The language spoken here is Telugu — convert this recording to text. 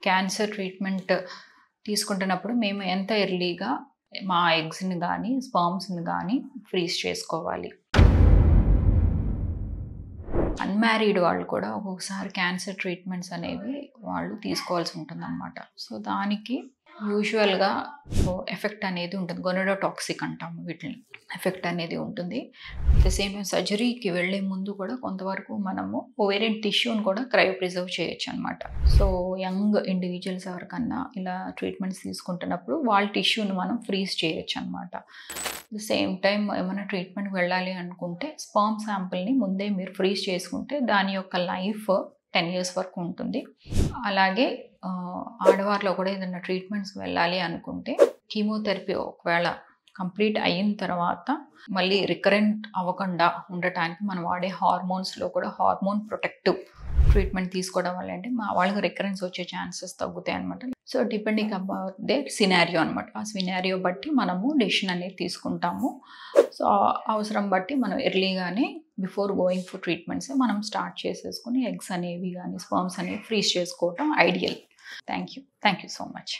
క్యాన్సర్ ట్రీట్మెంట్ తీసుకుంటున్నప్పుడు మేము ఎంత ఎర్లీగా మా ఎగ్స్‌ని గానీ, స్పర్మ్స్‌ని గానీ ఫ్రీజ్ చేసుకోవాలి. అన్‌మ్యారీడ్ వాళ్ళు కూడా ఒక్కొక్కసారి క్యాన్సర్ ట్రీట్మెంట్స్ అనేవి వాళ్ళు తీసుకోవాల్సి ఉంటుందన్నమాట. సో, దానికి యూజువల్‌గా ఎఫెక్ట్ అనేది ఉంటుంది. గొనడోటాక్సిక్ అంటాము వీటిని. ఎఫెక్ట్ అనేది ఉంటుంది. అట్ ద సేమ్ టైమ్ సర్జరీకి వెళ్ళే ముందు కూడా కొంతవరకు మనము ఓవేరియన్ టిష్యూని కూడా క్రయో ప్రిజర్వ్ చేయొచ్చనమాట. సో, యంగ్ ఇండివిడ్యువల్స్ ఎవరికన్నా ఇలా ట్రీట్మెంట్స్ తీసుకుంటున్నప్పుడు వాళ్ళ టిష్యూని మనం ఫ్రీజ్ చేయొచ్చనమాట. ద సేమ్ టైమ్ ఏమైనా ట్రీట్మెంట్‌కి వెళ్ళాలి అనుకుంటే స్పర్మ్ శాంపిల్‌ని ముందే మీరు ఫ్రీజ్ చేసుకుంటే దాని యొక్క లైఫ్ 10 ఇయర్స్ వరకు ఉంటుంది. అలాగే ఆడవారిలో కూడా ఏదైనా ట్రీట్మెంట్స్‌కి వెళ్ళాలి అనుకుంటే కీమోథెరపీ ఒకవేళ కంప్లీట్ అయిన తర్వాత మళ్ళీ రికరెంట్ అవ్వకుండా ఉండటానికి మనం వాడే హార్మోన్స్‌లో కూడా హార్మోన్ ప్రొటెక్టివ్ ట్రీట్మెంట్ తీసుకోవడం వల్ల అంటే వాళ్ళకి రికరెన్స్ వచ్చే ఛాన్సెస్ తగ్గుతాయన్నమాట. So, depending about their scenario అనమాట. ఆ సినారియో బట్టి మనము డెసిషన్ అనేది తీసుకుంటాము. సో, అవసరం బట్టి మనం ఎర్లీగానే బిఫోర్ గోయింగ్ ఫర్ ట్రీట్మెంట్స్ మనం స్టార్ట్ చేసేసుకొని ఎగ్స్ అనేవి గానీ, స్పర్మ్స్ అనేవి ఫ్రీజ్ చేసుకోవటం ideal. Thank you so much.